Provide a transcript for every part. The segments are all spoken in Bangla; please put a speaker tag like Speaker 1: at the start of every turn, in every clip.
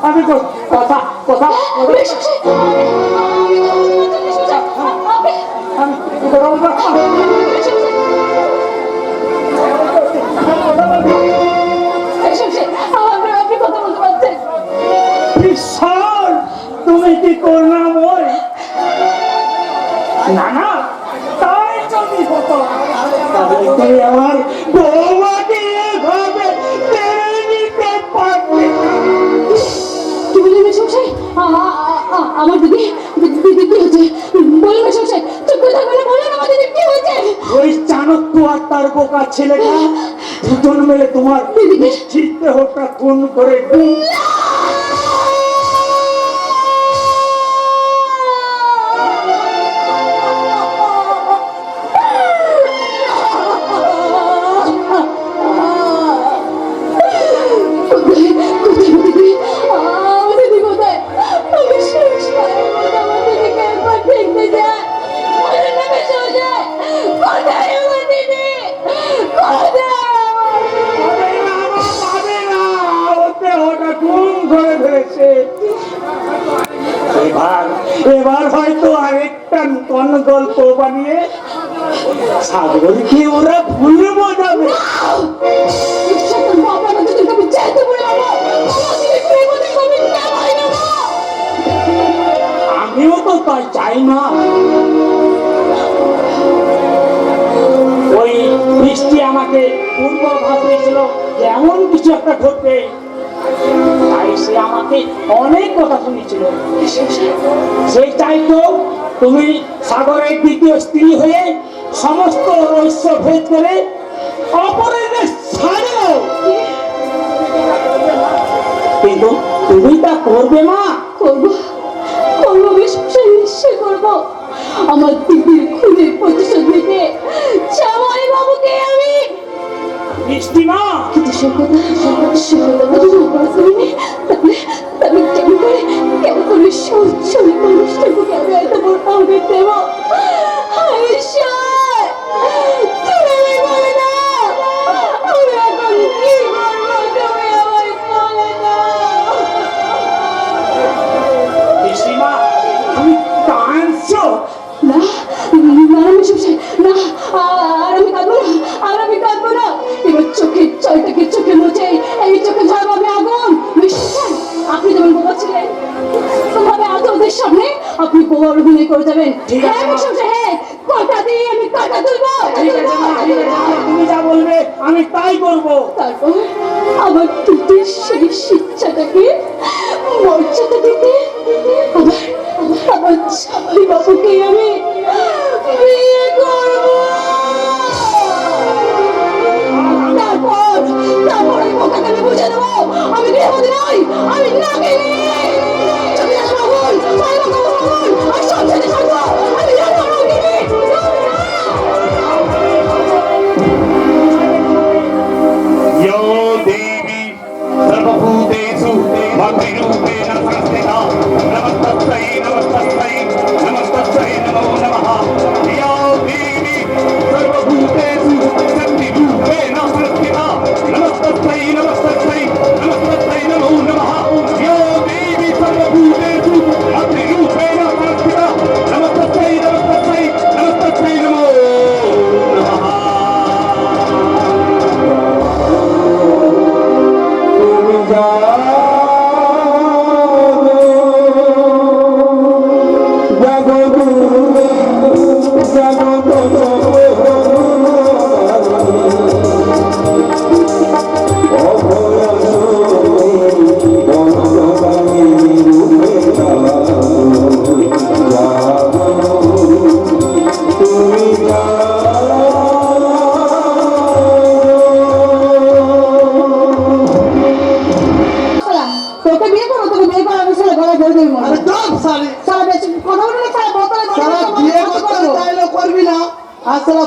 Speaker 1: আমি কথা কথা তুমি কি করুণাময়? না না, তাই যদি হতো তুমি আমার বৌমাকে এভাবে মেরে নিতে পারবে।
Speaker 2: কি বললেন মেশামশাই? আমার দিদি দিদি কি হয়েছে? বলুন মেশামশাই, চুপ করে থাকবেন না, বলুন আমার দিদি কি হয়েছে?
Speaker 1: ওই চাণক্য আর তার বোকা ছেলেটা দুজন মিলে তোমার নিশ্চিত দেহটা খুন করে এবার হয়তো আরেকটা নতুন গল্প বানিয়ে সাগরকে ওরা ভুল বোঝাবে। আমিও তো তাই চাই না। ওই বৃষ্টি আমাকে পূর্বাভাস দিয়েছিল যে এমন কিছু একটা ঘটবে, তাই সে আমাকে অনেক কথা শুনেছিল। সেই চাইতো তুমি সাগরের দ্বিতীয় স্ত্রী হয়ে সমস্ত রহস্য ভেদ করে অপরাধের ছাড়ো, কিন্তু তুমি তা করবে মা?
Speaker 2: করবো করবো মেশামশাই, নিশ্চয় করবো। আমার দিদির খুনের প্রতিশোধ নিতে জামাই বাবুকে আমি
Speaker 1: মিষ্টি মা,
Speaker 2: কিন্তু সে কথা যদি উপর করিনি, তাহলে কেমন করে শরীর মানুষটাকে আমি এত বড় হবে দেব? তুমি বলে না আমি এখন কি করবো, তুমি আমার বলে না।
Speaker 1: মিষ্টি মা, তুমি কাঁদছো?
Speaker 2: না না মেশামশাই, না, আর আমি কাঁদবো না। এবার চোখের জলটাকে চোখে মুছে এই চোখে ঝাড়বো আমি আগুন। মেশামশাই, আপনি যেমন বোবা ছিলেন ওভাবে আজ ওদের সামনে আপনি বোবার অভিনয় করে যাবেন। হ্যাঁ মেশামশাই, হ্যাঁ, কথা দিয়ে আমি কথা তুলবো।
Speaker 1: তুমি যা বলবে আমি তাই করবো।
Speaker 2: তারপর আমার দিদির সেই শিক্ষাটাকে মর্যাদা দিতে আমার জামাই বাবুকে আমি বিয়ে করবো। তারপর ওই বোকাকে আমি বুঝে দেবো আমি গৃহবধূ নই, আমি নাগিনী। আর সব ছেড়ে থাকবো, আমি জানবো নাগিনী।
Speaker 3: यो देवी सर्वभूतेषु भक्तिरूपेण संस्थिता नमस्तस्यै नमस्तस्यै नमस्तस्यै नमो नमः। यो देवी सर्वभूतेषु शक्तिरूपेण संस्थिता नमस्तस्यै नमस्तस्यै नमस्तस्यै नमो नमः। यो देवी सर्वभूतेषु भक्तिरूपेण संस्थिता नमस्तस्यै नमस्तस्यै नमस्तस्यै नमो नमः।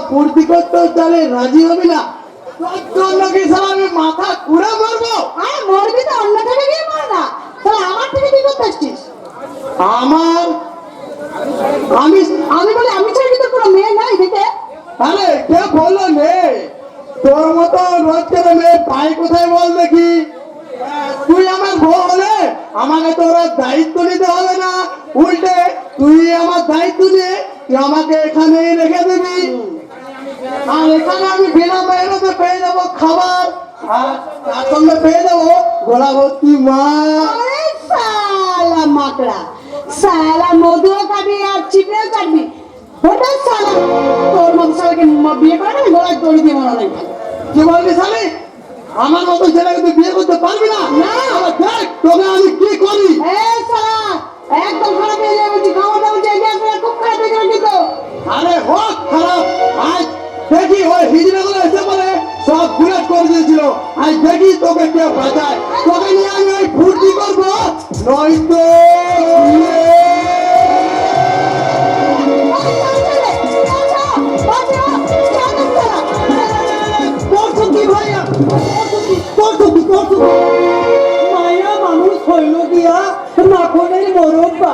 Speaker 4: ফুর্তি করতেও তাহলে রাজি হবি না? তোর জন্য কি আমি মাথা ঘুরে মরবো?
Speaker 2: মরবি তো অন্য জায়গায় গিয়ে মর না।
Speaker 4: রোজ করে মেয়ে পাই কোথায় বল দেখি? তুই আমার বউ হলে আমাকে তো ওরা দায়িত্ব নিতে হবে না, উল্টে তুই আমার দায়িত্ব নিয়ে তুই আমাকে এখানেই রেখে দিবি। আর এখানে আমি বিনা মেহনতে পেয়ে যাবো খাবার, আর তার সঙ্গে পেয়ে যাবো গোলা ভর্তি মাছ।
Speaker 2: আরে শালা মাকড়া, শালা মধুও খাবি আর চিপড়েও কাটবি। ওটা শালা তোর মতো শালাকে বিয়ে করে না গলায় দড়ি দিয়ে মারা নাই।
Speaker 4: কি বলবি শালি? আমার মতো ছেলেকে তুই বিয়ে করতে পারবি না?
Speaker 2: না।
Speaker 4: আবার দেখ তোকে আমি কি করি।
Speaker 2: এই শালা একদম খারাপ হয়ে যাবে, বলছি খাওয়াটা বলছি এই গ্যাসটা খুব খারাপ হয়ে যাবে কিন্তু।
Speaker 4: আরে হোক খারাপ, আজ দেখি ওই হিজড়াগুলো এসে পরে সব বুলেট করে দিয়েছিল, আজ দেখি তোকে কে বাঁচায়। তোকে নিয়ে আমি ওই ফুর্তি করবো, নয়তো
Speaker 1: মায়া মানুষ হইল গিয়া মাখনের মরব্বা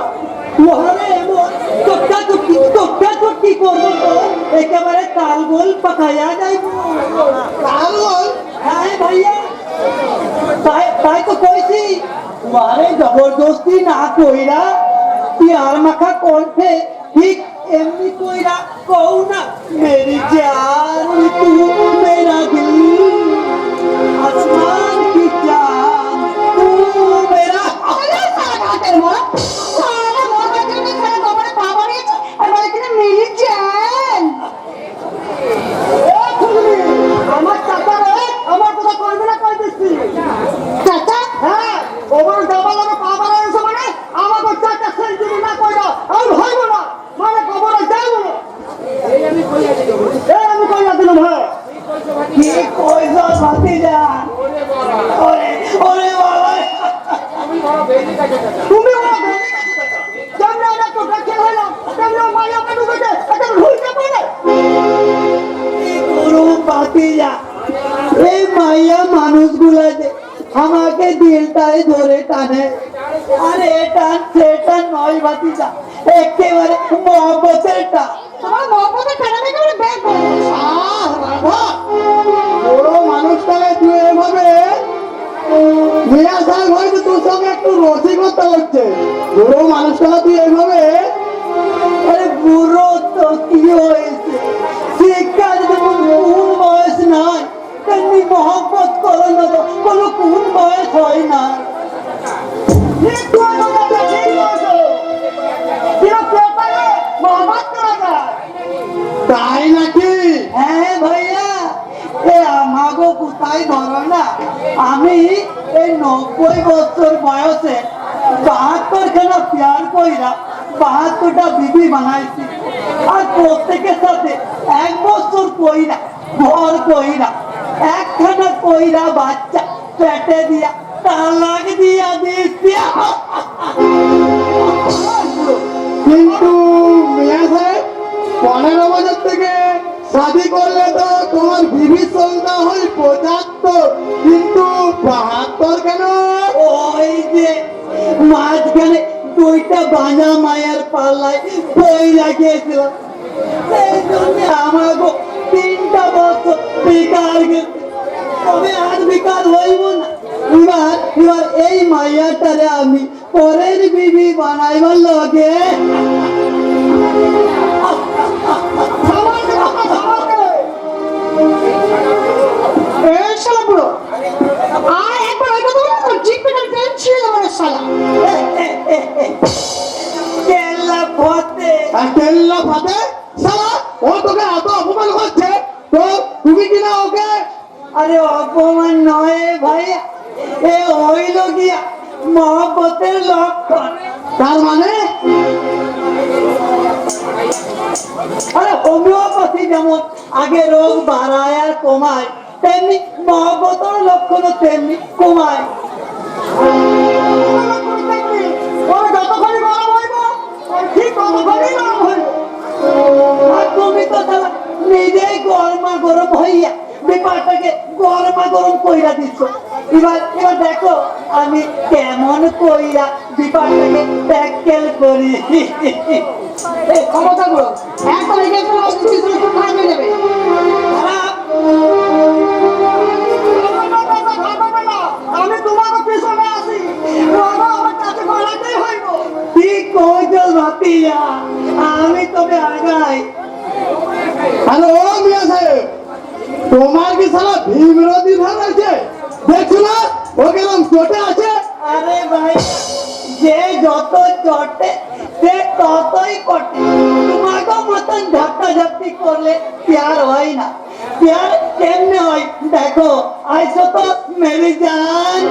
Speaker 1: মহারে এমন চট্টি করবো তো একেবারে তালগোল পাকাইয়া যাইব।
Speaker 4: তালগোল?
Speaker 1: হ্যাঁ ভাইয়া, তাই তো কইছি মারে জবরদস্তি না কইরা পিয়ার মাখা কণ্ঠে ঠিক এমনি কইরা কও না, মেরি জান তু মেরা দিল आसमान की चांद तू मेरा।
Speaker 2: আরে শালা ঘাটের মোড়া, শালা মোড়ার জন্য শালা কবরে পা বাড়িয়েছে আর বলে কিনা মিলি যান।
Speaker 1: আমার চাচা রে আমার কথা কইবে না কই দিচ্ছি।
Speaker 2: চাচা
Speaker 1: হ্যাঁ ওবার দাবা লাগা পা বাড়াইছে মানে আমাকে চাচা সেঞ্চুরি না কইরা আর হইব না, মানে কবরে যাইব না। আমি কইয়া দিলাম ভাই। কি কইছো ভাতিজা? ওরে ওরে বাবা, তুমি বড় বেশি তোমরা না তো কাছে হইলাম, তোমরা মায়া কাটু গেছে এটা ভুলতে পারে। কি করু ভাতিজা, এই মায়া মানুষগুলা যে আমাকে দিলটায় ধরে টানে, আরে এটা সেটা নয় ভাতিজা, একেবারে মহব্বতের টা।
Speaker 2: তোমার মহব্বতের টানাটা করে বের করে
Speaker 4: রাধা, বড় মানুষটাকে তুই এভাবে মিয়া সাহেব হয়তো তোর সঙ্গে একটু রসিকতা হচ্ছে, বড় মানুষটাকে তুই এভাবে।
Speaker 1: আরে বুড়ো তো কি হয়েছে, শিক্ষা যদি কোন বয়স নাই তেমনি মহব্বত করে নেব, কোনো কোন বয়স হয় না। ঠিক কইছো দাদা, ঠিক কইছো। কিরম ব্যাপারে মহব্বত করা যায়।
Speaker 4: তাই নাকি?
Speaker 1: হ্যাঁ ভাইয়া, এ আমাগো কোথায় ধরো না, আমি এই 90 বছর বয়সে 72 খানা প্যার কইরা 72টা বিবি বানাইছি, আর প্রত্যেকের সাথে 1 বছর কইরা ঘর কইরা একখানা কইরা বাচ্চা পেটে দিয়া তালাক দিয়া দিচ্ছি।
Speaker 4: কিন্তু মিয়া সাহেব 15 বছর থেকে শাদি করলে তো তোমার বিবির সংখ্যা হয় 75, কিন্তু 72 কেন?
Speaker 1: ওই যে মাঝখানে 2টা বাঁধা মায়ের পাল্লায় বই লাগিয়েছিলাম, সেই জন্য আমাকে 3টা বছর বেকার গেছে। তবে আর বেকার হইব না, এবার এই মাইয়াটারে আমি পরের বিবি বানাইবার লগে।
Speaker 2: এই শালা বুড়ো, আর একবার ওই কথা বলে তোর জিভ পেটার ট্রেন ছিঁড়ে দেবো রে শালা।
Speaker 1: কেল্লা পথে
Speaker 4: আর তেল্লা ফাতে শালা, ও তোকে এত অপমান করছে তো তুমি কিনা ওকে।
Speaker 1: আরে অপমান নয় ভাইয়া, এ হইল গিয়া মহব্বতের লক্ষণ।
Speaker 4: তার মানে
Speaker 1: আরে হোমিওপ্যাথি যেমন আগে রোগ বাড়ায় আর কমায়, তেমনি মহব্বতের লক্ষণও তেমনি কমায়। যতক্ষণই গরম হইব ঠিক ততক্ষণই গরম হইব। আর তুমি তো তাহলে নিজেই গরমা গরম হইয়া ব্যাপারটাকে গরমা গরম কইরা দিচ্ছ। এবার দেখো আমি কেমন কইরা ব্যাপারটাকে ট্যাকেল করি।
Speaker 2: এই ক্ষমতা গুলো একবার এগিয়ে চলে আসলে কিছু খারাপ হয়ে যাবে।
Speaker 1: খারাপ
Speaker 4: সালা ভীমরতি ধরেছে, দেখছো না ও কেরম চটে আছে।
Speaker 5: আরে ভাই, যে যত চটে সে ততই পটে। তোমাকে মতন ঝাপটা ঝাপটি করলে প্যার হয় না। প্যার কেমনে হয় দেখো, আইসো তো মেরি জান,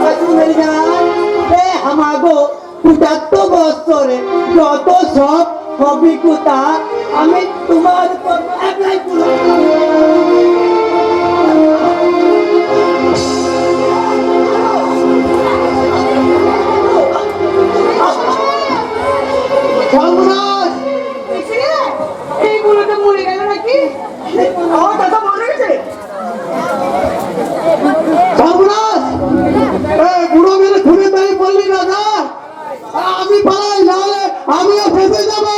Speaker 5: আইসো মেরি জান। এ হামাগো ৭৫ বছরে যত সব অভিজ্ঞতা আমি তোমার উপর অ্যাপ্লাই করলাম।
Speaker 4: সর্বনাশ,
Speaker 2: এইগুলো তো মরে গেল নাকি?
Speaker 5: আমার কথা মনে গেছে?
Speaker 4: সর্বনাশ, এই বুড়ো মেরে খুনে দাঁড়িয়ে পড়লি না না, আমি পালাই, নাহলে আমিও ফেঁসে যাবো,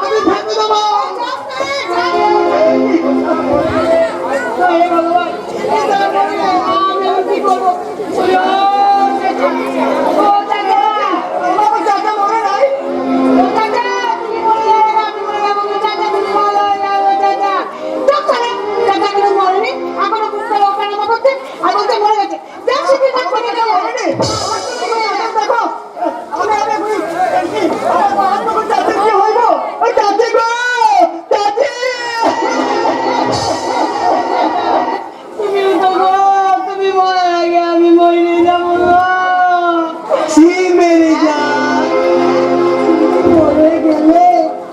Speaker 4: আমি ফেঁসে যাবো।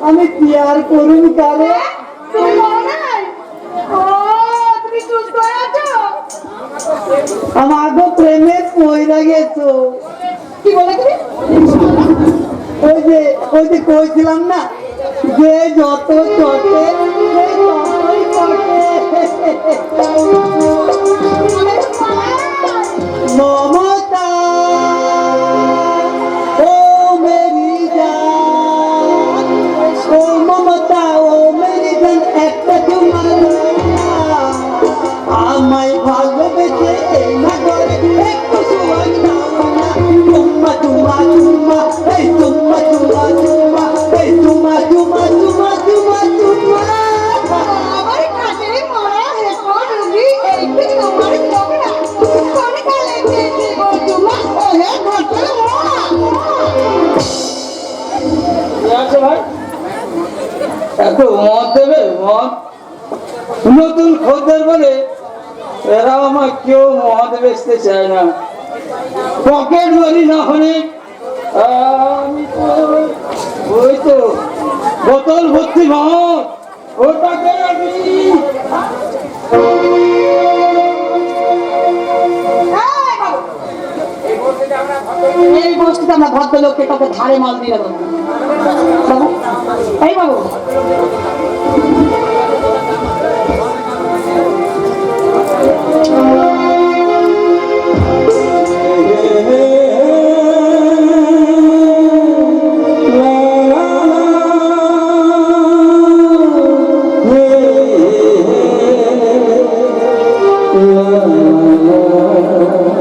Speaker 5: আমি প্যার করুন কারে? আমাকে প্রেমে পয়রা গেছো।
Speaker 2: কি বলে কি?
Speaker 5: ওই যে কইছিলাম না, যে যত চটে সে ততই পটে। মমতা ও মেরি জান, ও মমতা ও মেরি জান, একটা তোমার আমায় ভালোবেসে এই না করে একটু সময় দাও না। চুম্মা চুম্মা চুম্মা, এই চুম্মা চুম্মা চুম্মা, এই চুম্মা চুম্মা চুম্মা চুম্মা চুম্মা।
Speaker 2: আমার কাছে মরা হেকো রুগী এইটি তোমার ঝগড়া কোন কালে কেটে গো তোমা ওহে ঘটল মোরা।
Speaker 1: কি আছে ভাই? একটু মদ দেবে? মদ নতুন খদ্দের বলে এরা আমার কেউ মদ বেচতে চায় না। পকেট মারি না হলে আমি তো ওই তো বোতল ভর্তি মদ, ওটাকে আমি
Speaker 2: এই বস্তুতে আমরা ভদ্রলোককে কাউকে ধারে মাল দিয়ে দেবো বাবু। এই বাবু,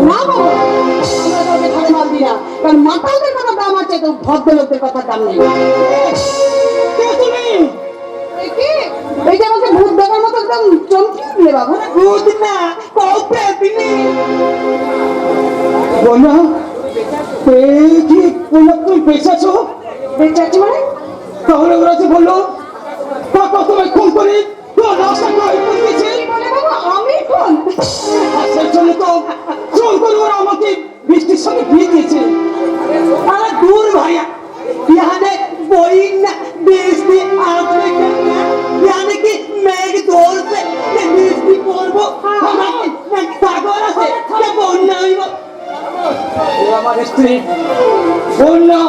Speaker 2: না বাবু, আমরা কাউকে ধারে মাল দিই না, কারণ মাতালদের কথা দাম আছে তো ভদ্রলোকদের কথা দাম নেই।
Speaker 5: কে তুমি?
Speaker 2: এই কি? এই যে আমাকে ভূত দেখার মতো একদম চমকে উঠলে বাবু।
Speaker 5: ভূত না, কৌপে তিনি।
Speaker 1: বন্যা এই কি বললো তুমি বেঁচেছো?
Speaker 2: বেঁচে আছি মানে?
Speaker 1: তাহলে ওরা যে বললো কাকা তোমায় খুন করে তোর রাস্তা করে দিয়েছে,
Speaker 2: কি বলে বাবু? আমি কোন?
Speaker 1: আর সেই জন্য তো জোর করে ওরা আমাকে বৃষ্টির সঙ্গে বিয়ে দিয়েছে।
Speaker 5: अरे दूर भैया, यहाँ ने कोई ना देश की आपने करना, यानी कि मैं एक दौर से ये देश की बोलबो, हमारे मैं सागोरा से क्या बोलना है वो?
Speaker 1: এ আমার স্ত্রী বন্যা।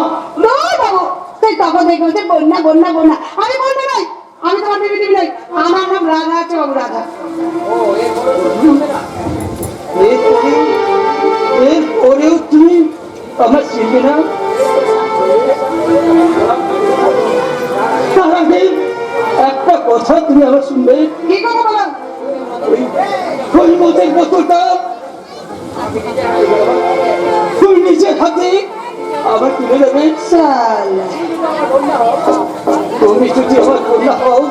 Speaker 2: না বাবু, তুই তখন দেখে বলছে বন্যা বন্যা বন্যা। আমি বন্যা নই, আমি তোমার বিবি টিবি নই, আমার নাম রাধা আছে বাবু, রাধা।
Speaker 1: এরপরেও তুমি আমার চিনবে না? তার আগে একটা কথা তুমি আমার শুনবে।
Speaker 2: কি কথা বলো?
Speaker 1: ওই মদের বোতলটা তুমি নিজের হাতে আবার তুলে দেবে।
Speaker 2: শালা,
Speaker 1: তুমি যদি আমার কন্যা হও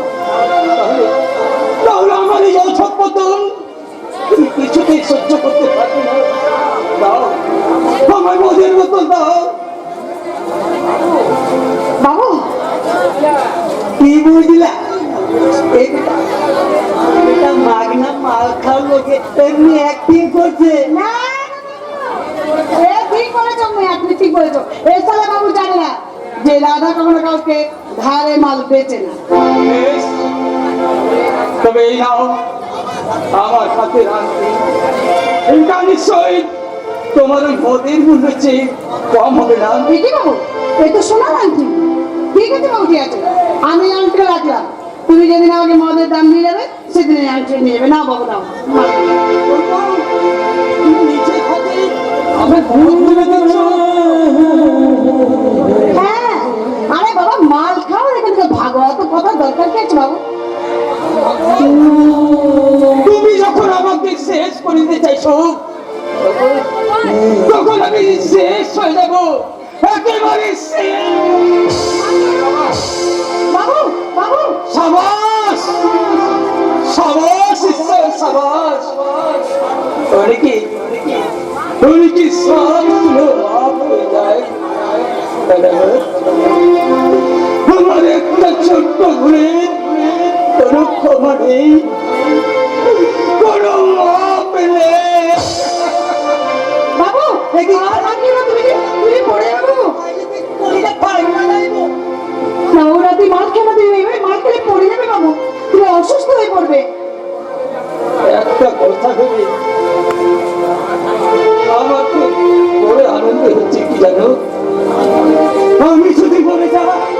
Speaker 1: তাহলে তাহলে আমার এই অধঃপতন তুমি কিছুতেই সহ্য করতে পারবে না। দাও, আমার মনের মতো দাও।
Speaker 2: বাবু
Speaker 5: কি বুঝলা এটা মাগনা মাল খাওয়ার লোকে এমনি অ্যাক্টিং করছে
Speaker 2: না এ ঠিক বলেছো মেয়ে, আপনি ঠিক বলেছো। এ সালে বাবু জানে না যে রাধা কখনো কাউকে ধারে মাল বেচে না।
Speaker 1: বেশ, তবে এই নাও আমার হাতে রাখবে। এটা নিশ্চয়ই তোমার ওই মদের মূল্য চেয়ে কম হবে না।
Speaker 2: ঠিকই বাবু, এই তো শোনা আংটি। ঠিক আছে বাবু, ঠিক আছে, আমি আংটি রাখলাম। তুমি যেদিন আমাকে মদের দাম দিয়ে যাবে সেদিন এই আংটি নিয়ে যাবে। না বাবু দাও।
Speaker 1: তুমি নিজের হাতে আমার মদ তুলে দিচ্ছ।
Speaker 2: হ্যাঁ, আরে বাবা মাল খাও, এখান থেকে ভাগো, অত কথা দরকার কি আছে বাবু?
Speaker 1: তুমি যখন আমাকে শেষ করে দিতে চাইছো তখন আমি শেষ হয়ে যাবো, একেবারে শেষ।
Speaker 2: বাবু বাবু
Speaker 1: সাবাস সাবাস ঈশ্বর, সাবাস। অনেকে সব লাভ হয়ে যায়। আমার একটা ছোট্ট ভুলের কোনো ক্ষমা নেই, কোনো মাপ নেই।
Speaker 2: বাবু তুমি পড়ে যাবো না, ওরা তুই মাল খেলা দিবে, মাল খেলে পড়ে যাবে বাবু, তুমি অসুস্থ হয়ে পড়বে।
Speaker 1: একটা কথা ভেবে আমার খুব বড় আনন্দ হচ্ছে কি জানো, আমি যদি মরে যাই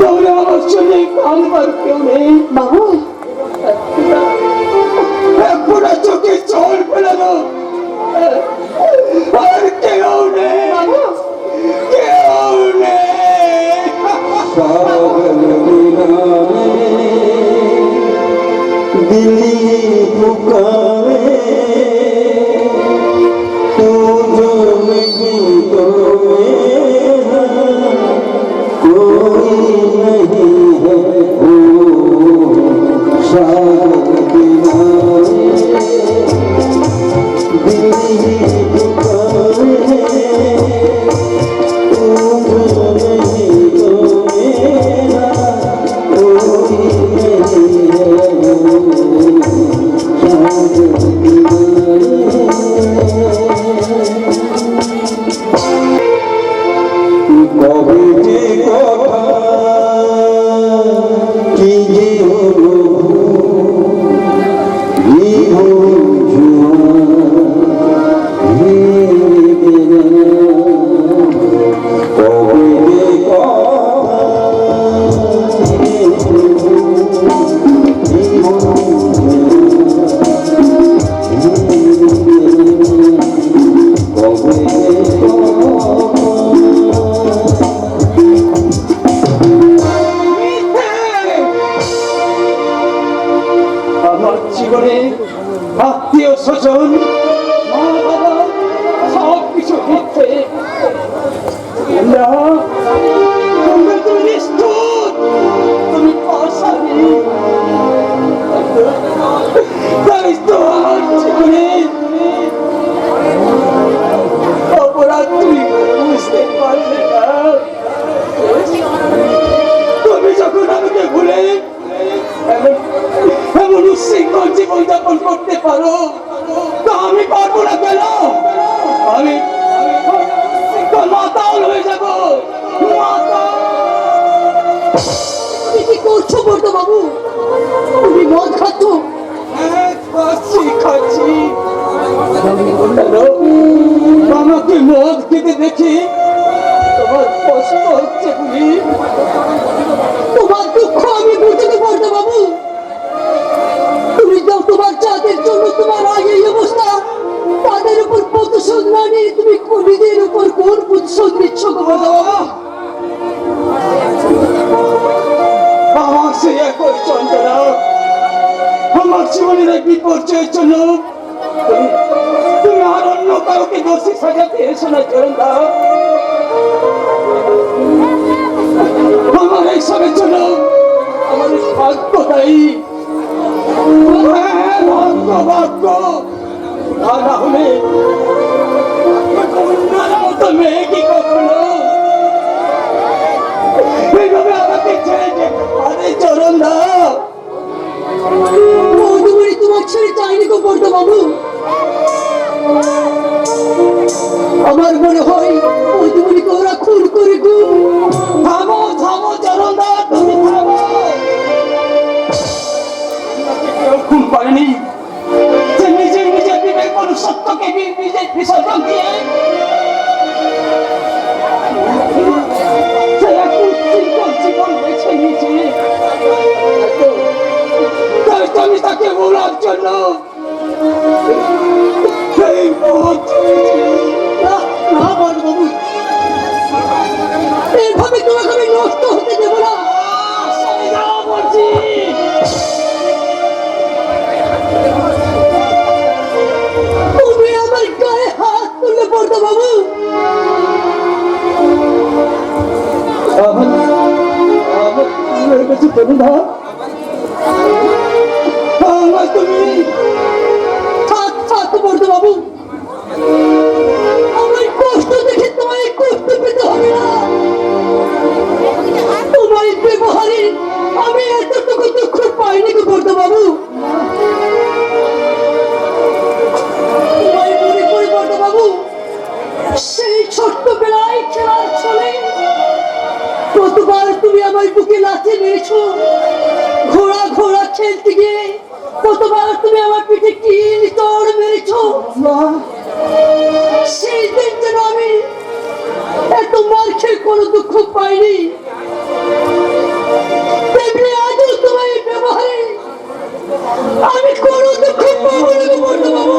Speaker 1: তাহলে আমার সঙ্গে কাঁদবার কেউ নেই।
Speaker 2: বাবু
Speaker 1: পুরো চোখে জল ফেলানো আর কেউ নেই,
Speaker 2: বাবু
Speaker 1: কেউ নেই। আমার জীবনে আত্মীয় স্বজন মা বাবা সব কিছু মিথ্যে। তুমি নিষ্ঠুর, তুমি অসাধী। তাই তো আমার জীবনে অপরাধ তুমি বুঝতে পারলে না। তুমি যখন আমাকে ভুলে এমন উচ্ছৃঙ্খল জীবন যাপন করতে পারো তা আমি পারবো না কেন? আমি মাতাল হয়ে যাব।
Speaker 2: তুমি কি করছো বলতো বাবু? তুমি মদ খাচ্ছ?
Speaker 1: খাচ্ছি খাচ্ছি। আমাকে মদ খেতে দেখি তোমার কষ্ট হচ্ছে বুঝি?
Speaker 2: তোমার দুঃখ আমি বুঝতে পারতো বাবু। তুমি তো তোমার চাঁদের জন্য তোমার আগে এই অবস্থা, তাদের উপর প্রতিশোধ না নিয়ে তুমি নিজের উপর কোন প্রতিশোধ নিচ্ছ গো বাবা?
Speaker 1: আমার সেই একই যন্ত্রণা আমার জীবনের এক বিপর্যয়ের জন্য তুমি আর অন্য কাউকে দোষী সাজাতে এসো না চরণদা। আমার এইসবের জন্য আমার অনেক ভাগ্য তাই ভাগ্য ভাগ্য আর না হলে কন্যার মতো মেয়ে কি কখনো এইভাবে আমাকে ছেড়ে আরে চরণ দা
Speaker 2: মধুমণি তোমার ছেড়ে চাইনি গো বর্দা বাবু। আমার মনে হয় মধুমণিকে ওরা খুন করে গো।
Speaker 1: থামো থামো চরণ দা তুমি থামো কেউ খুন করেনি সে নিজের নিজের বিবেক মনুষ্যত্বকে নিজের বিসর্জন দিয়ে সে এক উচ্ছৃঙ্খল জীবন বেছে নিয়েছে তাই তো আমি তাকে বলার জন্য সেই পথ চলেছি।
Speaker 2: না না বর্দা বাবু, এভাবে তোমাকে আমি নষ্ট হতে দেবো না।
Speaker 1: সরে যাও বলছি
Speaker 2: তুমি আমার গায়ে হাত তুললে বর্দা বাবু।
Speaker 1: আমার কাছে চলুন না আমার তুমি
Speaker 2: থাক থাক বর্দা বাবু, আমার কষ্ট দেখে তোমায় কষ্ট পেতে হবে না। তোমার ব্যবহারে আমি এতটুকু দুঃখ পাইনি গো বর্দা বাবু। তোমায় মনে করি বর্দা বাবু, সেই ছোট্টবেলায় খেলার ছলে কতবার তুমি আমার বুকে লাথি মেরেছো, ঘোড়া ঘোড়া খেলতে গিয়ে কতবার তুমি আমার পিঠে কিল চড় মেরেছো। সেই দিন যেন আমি এত মার খেয়ে কোনো দুঃখ পাইনি, তেমনি আজও তোমার এই ব্যবহারে আমি কোনো দুঃখ পাবো না গো বর্দা বাবু,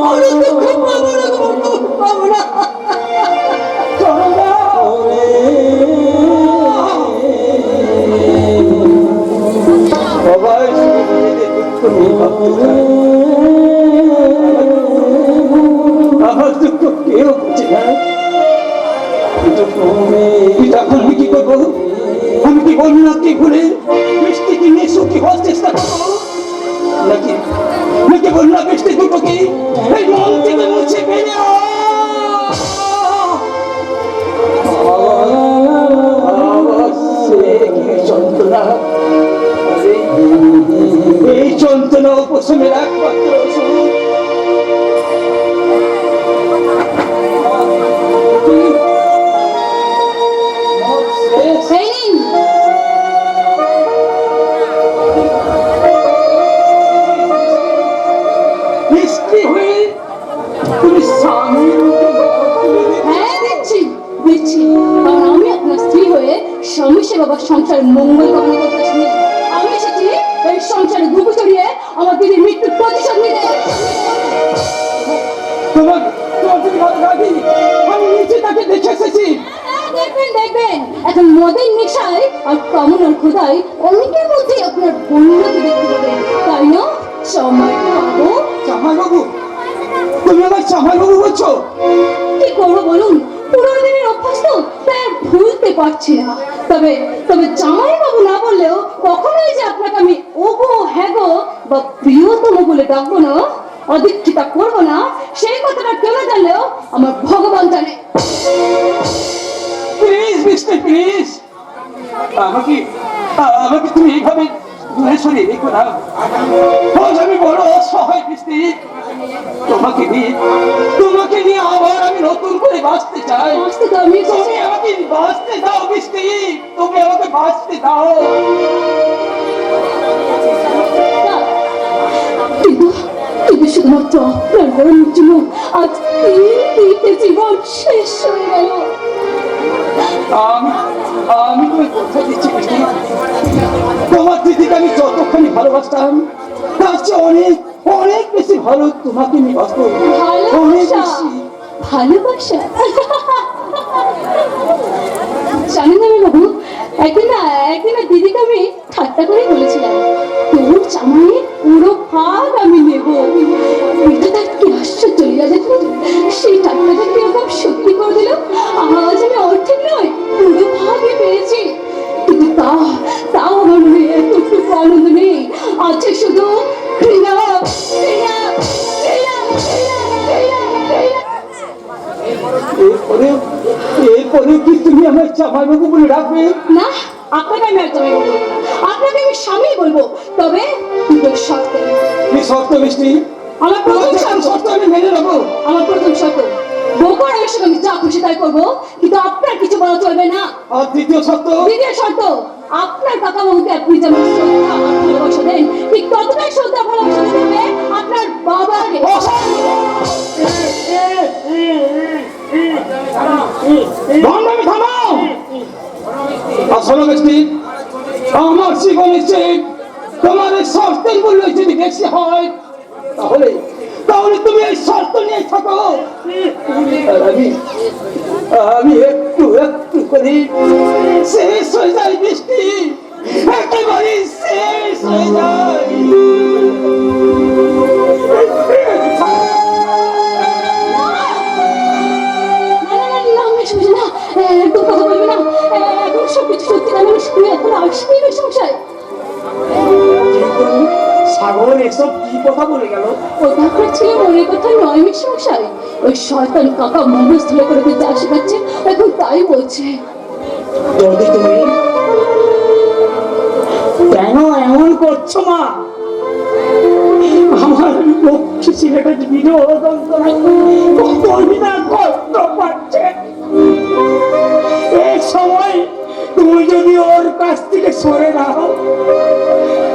Speaker 2: কোনো দুঃখ পাবো না গো বর্দা বাবু, পাবো না।
Speaker 1: সবাই শুধু নিজেদের দুঃখ নিয়ে ভাবতে চায়। আমার দুঃখ কেউ বুঝে না কিন্তু এখন আমি কি করবো? আমি কি বন্যাকে ভুলে বৃষ্টিকে নিয়ে সুখী হওয়ার চেষ্টা করবো নাকি নাকি বন্যা বৃষ্টি দুটোকে এই মন থেকে মুছে ফেলে যন্ত্রণা, এই যন্ত্রণা উপশমের একমাত্র ওষুধ
Speaker 2: এই নিন।
Speaker 1: বৃষ্টি হয়ে তুমি স্বামীর
Speaker 2: হ্যাঁ দিচ্ছি দিচ্ছি, কারণ আমি আপনার স্ত্রী হয়ে স্বামী সে বাবার সংসারের মঙ্গল কামনা করতে আসিনি। আমি এসেছি এই সংসারে দুঃখ চড়িয়ে আমার দিদির মৃত্যুর প্রতিশোধ নিতে।
Speaker 1: তোমার তোমার যদি ভালো লাগে আমি নিচে তাকে দেখে এসেছি।
Speaker 2: দেখবেন দেখবেন, এখন মদের নেশায় আর কামনার খোদায় অনেকের মধ্যেই আপনার উন্নতি দেখতে পাবেন, তাই না? সময় পাবো।
Speaker 1: জামাইবাবু তুমি আমার জামাইবাবু বলছো?
Speaker 2: কি করবো বলুন, পুরোনো দিনের অভ্যাস তো, তাই আর ভুলতে পারছি না। তবে তবে জামাই বাবু না বললেও কখনোই যে আপনাকে আমি ওগো হ্যাগো বা প্রিয়তম বলে ডাকবো না, অদীক্ষিতা করবো না, সেই কথাটা কেউ না জানলেও আমার ভগবান জানে।
Speaker 1: প্লিজ মিস্টার প্লিজ আমাকে আমাকে তুমি এইভাবে দূরে সরিয়ে রেখো না। আজ আমি বড় অসহায় বৃষ্টি, তোমাকে নিয়ে আবার আমি নতুন করে বাঁচতে চাই।
Speaker 2: আসতে তো আমি
Speaker 1: তুমি আমাকে বাঁচতে দাও বৃষ্টি, তুমি আমাকে বাঁচতে দাও।
Speaker 2: কিন্তু কিন্তু শুধুমাত্র আপনার গরমের জন্য আজ তিনটে জীবন শেষ হয়ে গেল।
Speaker 1: আমি তোমায় কথা দিচ্ছি বৃষ্টি, তোমার দিদিকে আমি যতখানি ভালোবাসতাম তার চেয়ে অনেক অনেক বেশি ভালো তোমাকে আমি বাঁচবো। অনেক
Speaker 2: ভালোবাসা
Speaker 1: বেশি।
Speaker 2: ভালোবাসা জানেন আমি বাবু, একদিন না দিদিকে আমি ঠাট্টা করে বলেছিলাম তোর জামাই পুরো ভাগ আমি নেব। এটা তার কি আশ্চর্য লীলা দেখুন, সেই ঠাট্টাটা কিরকম সত্যি করে দিল। আজ আমি অর্ধেক নয় পুরো ভাগে পেয়েছি, কিন্তু তাও আমার
Speaker 1: আমার জামাই বাবু বলে ডাকবে?
Speaker 2: না, আপনাকে আমি আর জামাই বলবো না, আপনাকে আমি স্বামী বলবো, তবে দুটো শর্তে।
Speaker 1: কি শর্ত মিষ্টি?
Speaker 2: আমার প্রথম শর্ত,
Speaker 1: শর্ত আমি মেনে নেবো।
Speaker 2: আমার প্রথম শর্ত, বউকর আমার সঙ্গে আমি যা খুশি তাই করবো, কিন্তু আপনার কিছু বলা চলবে না।
Speaker 1: আর দ্বিতীয় শর্ত?
Speaker 2: দ্বিতীয় শর্ত, আপনার কাকা বাবুকে আপনি যেমন শ্রদ্ধা আর ভালোবাসা দেন, ঠিক ততটাই শ্রদ্ধা ভালোবাসা দিতে হবে আপনার বাবাকে।
Speaker 1: ভণ্ডামি থামাও। আসলে মিষ্টি, আমার জীবনে চেয়ে তোমার এই শর্তের মূল্য যদি বেশি হয়, তাহলে তাহলে তুমি এই শর্ত নিয়ে থাকো। আর আমি একটু একটু করে শেষ হয়ে যাই মিষ্টি, একেবারে শেষ হয়ে যাই। সাগর এসব কি কথা বলে গেল?
Speaker 2: ওই শয়তান কাকা মনস্থ করে যা শেখাচ্ছে এখন তাই বলছে।
Speaker 1: যদি তুমি কেন এমন করছো মা? আমার লক্ষ্মী ছেলেটা বিরহ যন্ত্রণায় কষ্ট পাচ্ছে। এই সময় তুমি যদি ওর কাছ থেকে সরে দাও,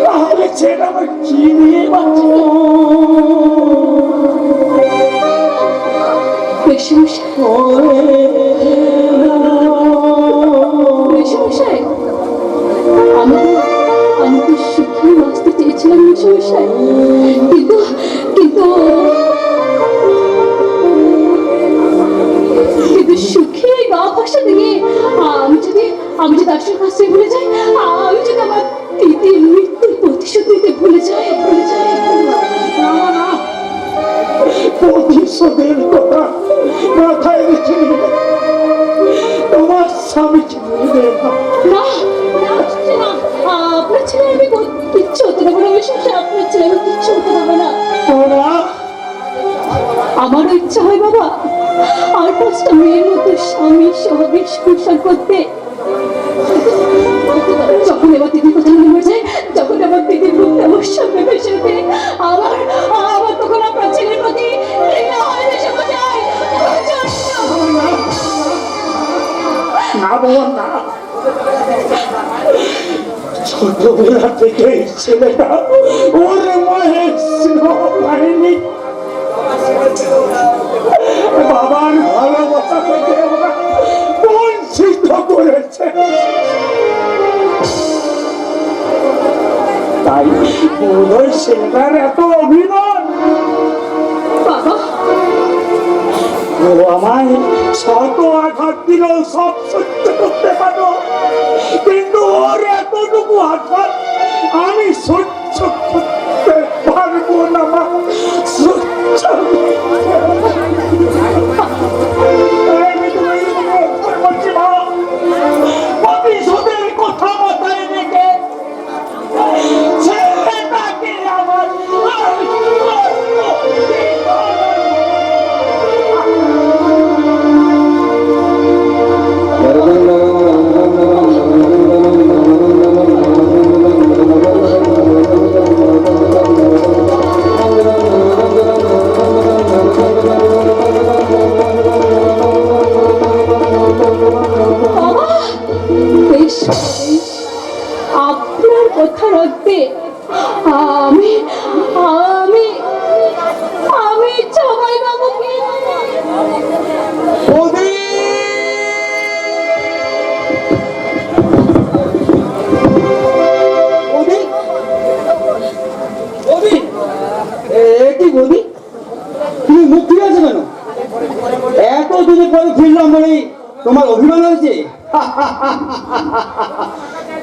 Speaker 1: তাহলে ছেলেটা আমার কি নিয়ে বাঁচবে?
Speaker 2: আমি তো সুখী বাঁচতে চেয়েছিলাম মেশামশাই, কিন্তু কিন্তু কিন্তু সুখী গা ভাষা দিয়ে আমি যদি আসল কাছে ভুলে যাই, আমি যদি আমার দিদির মৃত্যুর প্রতিশোধ নিতে ভুলে যাই।
Speaker 1: প্রতিশোধের কথা মাথায় রেখে তোমার স্বামীকে বলবে
Speaker 2: না, আপনার ছেলে আমি কিচ্ছু হতে দেবো না মেশামশাই, আপনার ছেলে আমি কিচ্ছু হতে দেবো না। আমারও ইচ্ছা হয় বাবা আর 5টা মেয়ের মতো স্বামী সহবে সংসার করতে। যখন আমার দিদির কথা মনে যায়, যখন আমার দিদির মুখ আমার সামনে ভেসে ওঠে, আমার তখন আপনার ছেলের প্রতি ঘৃণা হয় মেশামশাই।
Speaker 1: না বাবা না, ছোটবেলা থেকে ছেলেটা ওরে মায়ের স্নেহ পায়নি, বাবার ভালোবাসা থেকে ওরা বঞ্চিত করেছে। তাই বোধহয় ছেলেটার এত অভিমান।
Speaker 2: বাবা
Speaker 1: ও আমায় শত আঘাত দিলেও সব সহ্য করতে পারো, কিন্তু ওর এতটুকু আঘাত আমি সহ্য করতে পারবো না মা, সহ্য প্রতিশোধের কথা মাথায় রেখে ছেলেটাকে আমার
Speaker 2: আপনার কথা রাখতে আমি আমি আমি জামাই বাবুকে
Speaker 1: কি বলি, তুমি মুখ ফিরে আছো কেন? এত দিনের পরে ফিরলাম বলে তোমার অভিমান হয়েছে?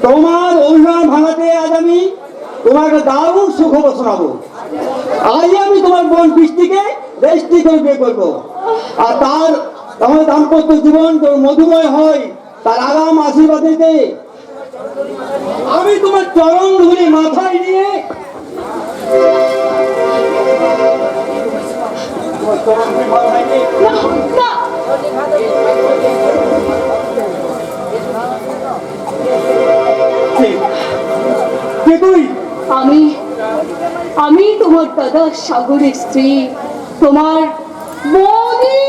Speaker 1: তোমার অভিমান ভাঙাতে আজ আমি তোমাকে দারুণ সুখবর শোনাবো। আজ আমি তোমার বোন বৃষ্টিকে রেজিস্ট্রি করে বিয়ে করবো, আর তার আমাদের দাম্পত্য জীবন মধুময় হয় তার আগাম আশীর্বাদ দিতে আমি তোমার চরণ ধরে মাথায় নিয়ে
Speaker 2: না আমি তোমার দাদা সাগরের স্ত্রী, তোমার বৌদি।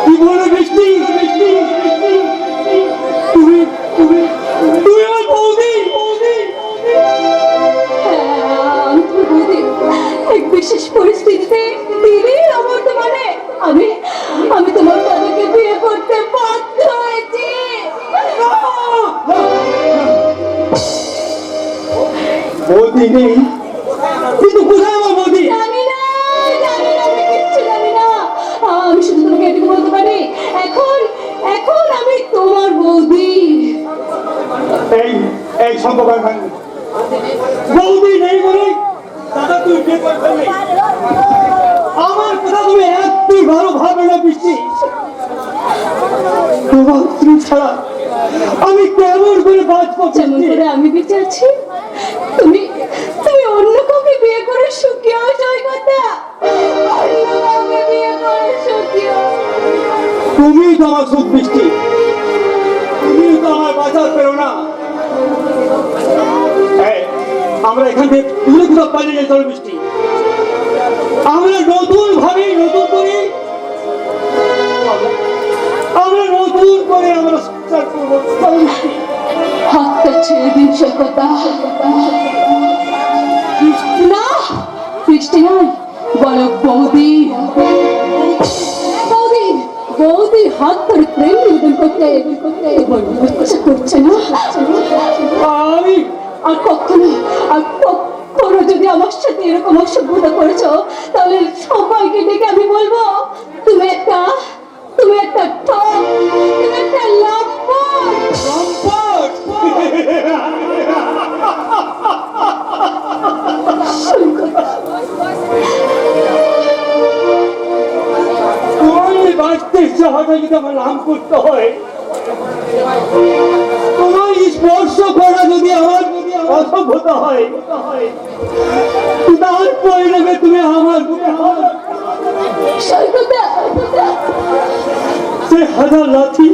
Speaker 1: কি বলে বৃষ্টি? বৃষ্টি, বৃষ্টি, তুমি তুমি তুমি আমার বৌদি।
Speaker 2: আমি তোমার বৌদি। এক বিশেষ পরিস্থিতিতে দিদির অবর্তমানে আমি আমি তোমার দাদাকে বিয়ে করতে বাধ্য হয়েছি।
Speaker 1: বৌদি নেই, কিন্তু কোথায় আমার বৌদি?
Speaker 2: জানি না, আমি কিচ্ছু জানি না। আমি শুধু তোমাকে এটুকু বলতে পারি, এখন এখন আমি তোমার বৌদি।
Speaker 1: এই এই সম্পর্ক আমি ভাঙবো। বৌদি নেই বলে দাদা তুই বিয়ে করে ফেললি। আমার কথা তুমি একটু ভালো ভাবে না বৃষ্টি। তোমার স্ত্রী ছাড়া আমি কেমন করে বাঁচবো?
Speaker 2: যেমন করে আমি বেঁচে আছি, তুমি তুমি অন্য কাউকে বিয়ে করে সুখী হও সৈকতা। অন্য কাউকে বিয়ে করে সুখী হও।
Speaker 1: তুমি তো আমার সুখ বৃষ্টি, তুমি তো আমার বাঁচার পেরো না। এই, আমরা এখান থেকে দূরে কোথাও পালিয়ে যাই চলো বৃষ্টি। আমরা নতুন ভাবে নতুন করে আমরা নতুন করে আমরা সংসার করবো চলো বৃষ্টি।
Speaker 2: হাতটা ছেড়ে দিন সৈকতা। না, বৃষ্টি নয়, বলো বৌদি। বৌদি, বৌদি হাত ধরে প্রেম নিবেদন করতে তোমার ইচ্ছা করছে না?
Speaker 1: আমি
Speaker 2: আর কখনো যদি আমার সাথে এরকম অসভ্যতা করেছো, তাহলে সবাইকে ডেকে আমি বলবো তুমি একটা ঠক, তুমি একটা লম্পট।
Speaker 1: সম্পদ। তুমি বাঁচতে সহযোগিতা আমার নাম করতে হয়। তোমার স্পর্শ করা যদি আমার অসভ্যতা হয়, তার পরিণামে তুমি আমার বুকে
Speaker 2: সৈকতা,
Speaker 1: সে হাজার লাঠি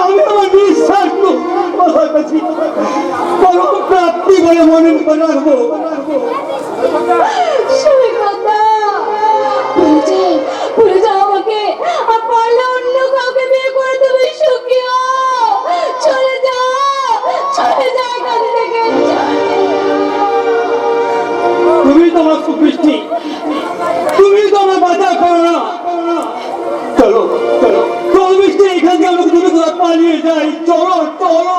Speaker 1: আমি আমার বিশ্বাস কথার কাছে পরম প্রাপ্তি বলে মনে করে রাখবো।
Speaker 2: সৈকতা, ভুলে যাও আমাকে। আর পারলে অন্য কাউকে বিয়ে করে তুমি সুখী হও। চলে যাও এখান থেকে, চলে যাও।
Speaker 1: তুমি তো আমার সুবৃষ্টি, তুমি তো আমার বাধা করো না। চলো চলো চলো বৃষ্টি, এখান থেকে আমরা দূরে কোথাও পালিয়ে যাই। চলো চলো।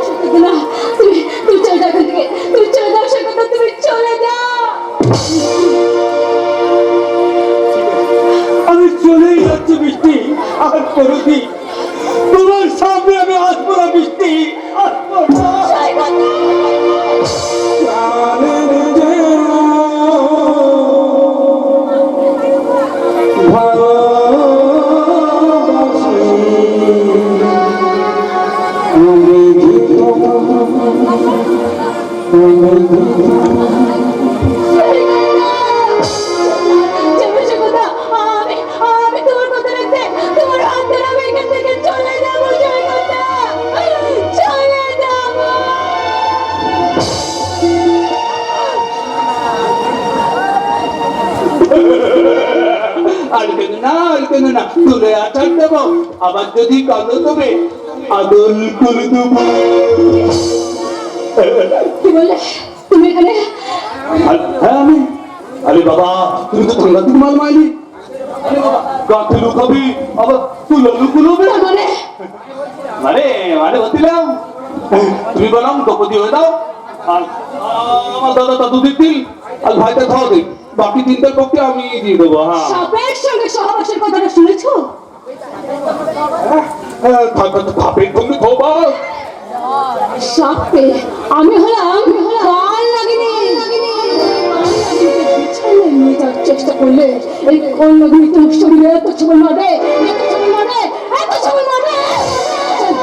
Speaker 2: সৈকতা, না, তুমি চলে যাও এখান থেকে। তুমি চলে যাও সৈকতা, তুমি চলে যাও।
Speaker 1: আমি চলেই যাচ্ছি বৃষ্টি, আর কোনোদিন তোমার সামনে আমি আসবো না বৃষ্টি, আসবো না।
Speaker 2: আমি তোমার কথা রাখতে তোমার হাত ধরে আমি এখান থেকে চলে যাবো সৈকতা, চলে যাবো।
Speaker 3: আর কেন না তুলে আচার দেবো, আবার যদি কাঁদো তবে আদল করে দেবো।
Speaker 2: কি বলে তুমি এখানে?
Speaker 3: হ্যাঁ আমি, আরে বাবা তুমি তো সাংঘাতিক মাল মাইলি। গাঁথে লুকাবি আবার তুলো লুকুলবে
Speaker 2: তার মানে
Speaker 3: মানে মানে বলছিলাম তুমি বললাম দ্রৌপদী হয়ে দাও, আর আমার দাদা দাদু দিন আর ভাইটা খাওয়া দিই, বাকি তিনটার পক্ষে আমি দিয়ে দেবো। হ্যাঁ
Speaker 2: সাপের সঙ্গে সহবাসের কথাটা শুনেছো?
Speaker 3: খাপের সঙ্গে খবর
Speaker 2: সাপে আমি হলাম কাল লাগিনি বিছানায় নিয়ে যাচ্ছে। চেষ্টা করলে এই কন্যাগুলি তোমার শরীরে এত ছবল মারবে, এত ছবল মারবে, এত ছবল মারবে,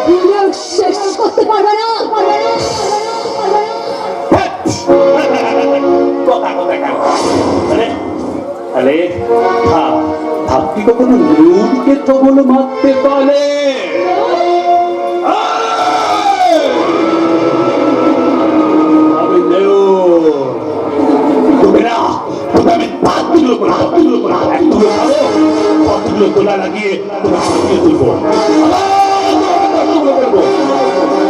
Speaker 2: দিলেও শেষ করতে পারবে না, পারবে না, পারবে না, পারবে না।
Speaker 3: কথা কথা কেন আরে আরে ভাব ভাব কি কখনো নুনকে ছবল মারতে পারে? আমি নেও তোকে না তোকে আমি পাতগুলো একটুগুলো খাবো কতগুলো তোলা লাগিয়ে তোকে সাজিয়ে তুলবো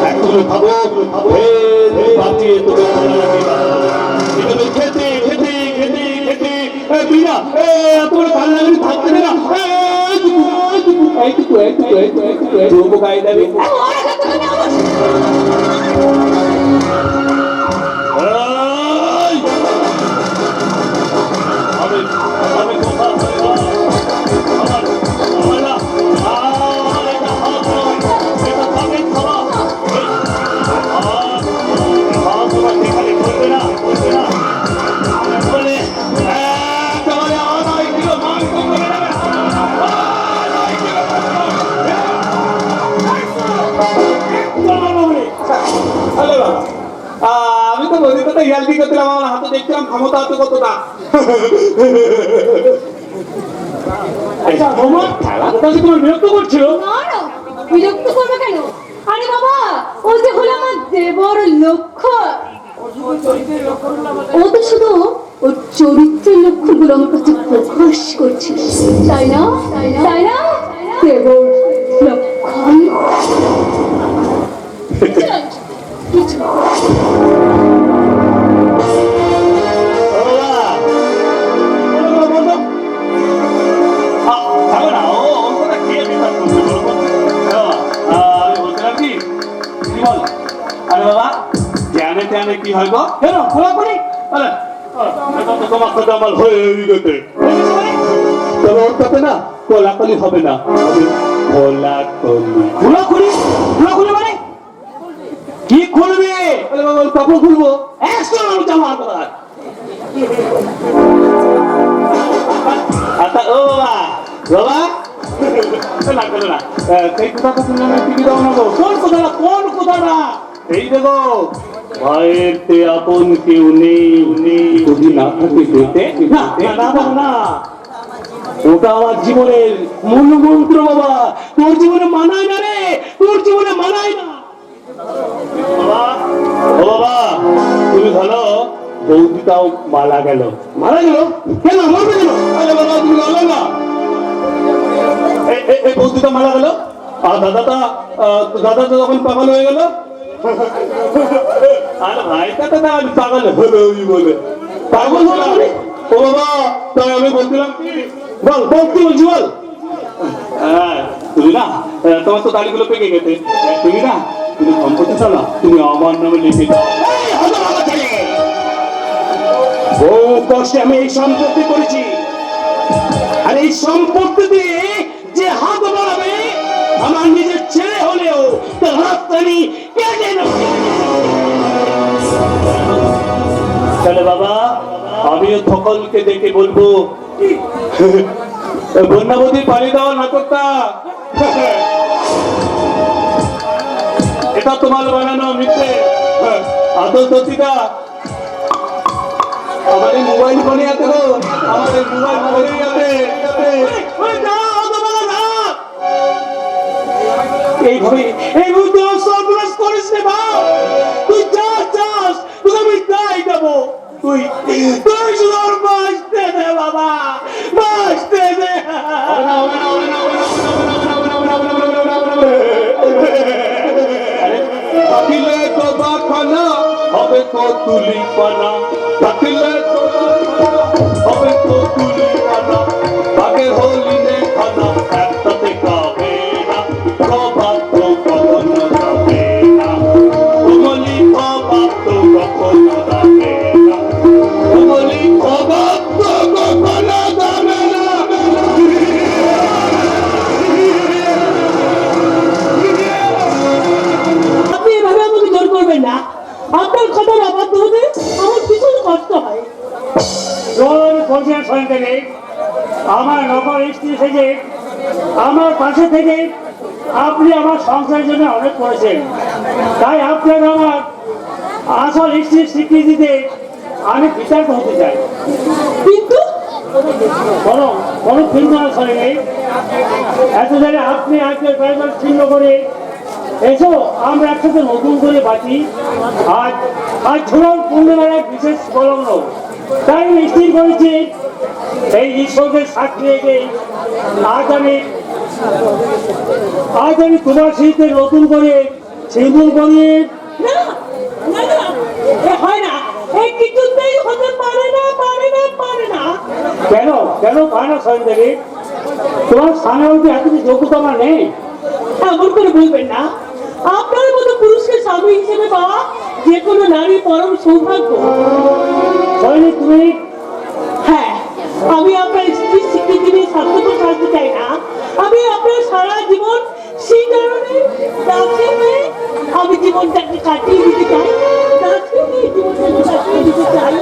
Speaker 3: একটুগুলো খাবো বাঁচিয়ে তোকে তোলা লাগিয়ে এভাবে খেতে খেতে খেতে খেতে বিনা তোর ভালো লাগলে থাকতে দে না এইটুকু যোগ গায়ে দেবে আমি তো নদীর কথা হেলদি করছিলাম আমার হাতে দেখছিলাম ক্ষমতা আছে কতটা
Speaker 1: আচ্ছা বৌমা খেলাটা কি তোমার বিরক্ত করছিল?
Speaker 2: না না, বিরক্ত করবে কেন? আরে বাবা, ও যে হলো আমার দেবর লক্ষ্য। ও তো শুধু ওর চরিত্রের লক্ষণগুলো আমার কাছে প্রকাশ করছিল, তাই না? তাই না দেবর লক্ষণ? কিছু
Speaker 3: আরে বাবা জ্ঞানে জ্ঞানে কি হয় গো
Speaker 1: কেন খোলা করি?
Speaker 3: আরে তোমার সাথে আমার হয়ে গেছে তবে ওর সাথে না কোলাকলি হবে না কোলাকলি
Speaker 1: খোলা করি মানে কি খুলবে?
Speaker 3: আরে বাবা কাপড় খুলবো
Speaker 1: একশো জামা কথা
Speaker 3: আচ্ছা ও বাবা বাবা লাগলো না সেই কথাটা শুনলে আমি টিভি দাও না গো
Speaker 1: কোন কথাটা
Speaker 3: এই দেখো ভয়ের তে আপন কেউ নেই যদি না থাকে পেটে
Speaker 1: না না না না ওটা আমার জীবনের মূল মন্ত্র বাবা। তোর জীবনে মানায় না রে, তোর জীবনে মানায় না।
Speaker 3: বাবা ও বাবা তুমি ভালো বৌদিটাও মারা গেল
Speaker 1: মারা গেল কেন? মরবে কেন?
Speaker 3: আরে বাবা তুমি ভালো না এই বৌদিটা মারা গেল আর দাদা তো যখন পাগল হয়ে গেল আর ভাইটা তো আমি পাগল হলো বলে পাগল হলো ও বাবা তাই আমি বলছিলাম কি
Speaker 1: বল বল কি বলছি বল।
Speaker 3: হ্যাঁ তুমি না তোমার তো দাড়িগুলো পেকে গেছে তুমি না তুমি সম্পত্তিটা না তুমি আমার নামে লিখে দাও
Speaker 1: এই হতভাগা ছেলে, বহু কষ্টে আমি এই সম্পত্তি করেছি, আর এই সম্পত্তি দিয়ে যে হাত বাড়াবে আমার নিজের ছেলে হলেও তার হাতটা আমি কেটে নেব।
Speaker 3: তাহলে বাবা আমিও সকলকে দেখে বলবো বন্যাবতী পানি দেওয়া নাটকটা এটা তোমার বানানো মিথ্যে আসল সত্যিটা আমাদের মোবাইল ফোনে আছে গো আমাদের মোবাইল ফোনে আছে
Speaker 1: এইভাবে তুই সর্বনাশ করিস রে বাপ। তুই চাস তুই আমি তাই দেবো। তুই শুধু ওর বাঁচতে দে বাবা, বাঁচতে দে।
Speaker 3: থাকিলে তো বাখানা হবে তো তুলি পানা থাকিলে তো হবে তো তুলি পানা বাগে হলিনে খানা একসাথে খাবে না প্রভাত তো কখনো যাবে না উমলি প্রভাত তো কখনো যাবে না উমলি প্রভাত তো কখনো যাবে না।
Speaker 1: আপনি এভাবে আমাকে জোর করবেন না। আপনার কথা বাবা তোদের আমার ভীষণ কষ্ট হয়। আমার নকল স্ত্রী থেকে আমার পাশে থেকে আপনি আমার সংসারের জন্য অনেক করেছেন, তাই আপনার আমার আসল স্ত্রীর স্বীকৃতিতে আমি বিচার করতে চাই।
Speaker 2: কিন্তু
Speaker 1: কোনো কিন্তু আসলে নেই। এত জায়গায় আপনি আজকের পরিবার ছিন্ন করে এসো, আমরা একসাথে নতুন করে বাঁচি। আজ ধরুন পূর্ণিমার এক বিশেষ প্রলগ্ন, তাই আমি স্থির করেছি এই ঈশ্বরকে সাক্ষী রেখে আজ আমি তোমার স্মৃতিতে নতুন করে সিঁদুর করিয়ে।
Speaker 2: না না না, এ হয় না, এই কিছুতেই হতে পারে না, পারে না, পারে না।
Speaker 1: কেন কেন পায় না সন্দেহ? তোমার স্বামী হতে এত যোগ্যতা আমার নেই?
Speaker 2: এমন করে বলবেন না। আপনার মতো পুরুষকে স্বামী হিসেবে পাওয়া যে কোনো নারী পরম সৌভাগ্য।
Speaker 1: সৈনিক তুমি
Speaker 2: হ্যাঁ, আমি আপনার স্ত্রীর স্বীকৃতি নিয়ে স্বার্থপর থাকতে চাই না। আমি আপনার সারা জীবন সেই কারণে দাসী হয়ে আমি জীবনটাকে কাটিয়ে দিতে চাই। দাসী হয়ে জীবনটাকে কাটিয়ে দিতে চাই।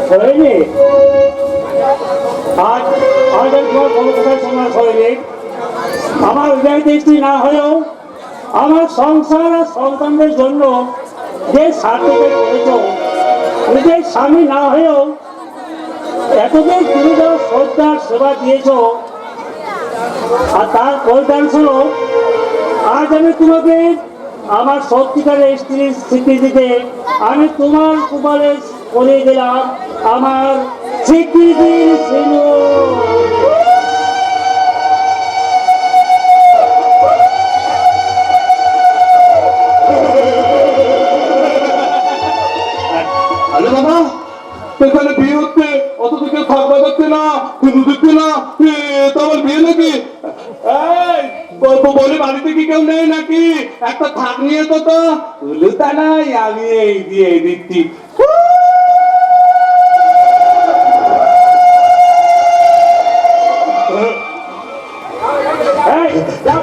Speaker 1: সৈনিক, আজ আজ আমি তোমার কোনো কথাই শোনার সৈনিক। আমার বিবাহিত স্ত্রী না হলেও আমার সংসার আর সন্তানদের জন্য যে সার্টিফিকেট করেছ, নিজের স্বামী না হয়েও এতদিন তুমি যারা শ্রদ্ধার সেবা দিয়েছ, আর তার পরিণামস্বরূপ আজ আমি তোমাকে আমার সত্যিকারের স্ত্রীর স্বীকৃতিতে আমি তোমার কপালে করে দিলাম আমার স্বীকৃতির সিঁদুর।
Speaker 3: আরে বাবা, এখানে বিয়ে হচ্ছে, অত দিকে থাকবা যাচ্ছে না, কিন্তু দিচ্ছে না, তো আমার বিয়ে নাকি? এই বলে বাড়িতে কি কেউ নেই নাকি? একটা থাক নিয়ে তো তো লুতা নাই, আমি এই দিয়ে দিচ্ছি।
Speaker 1: এই, যাও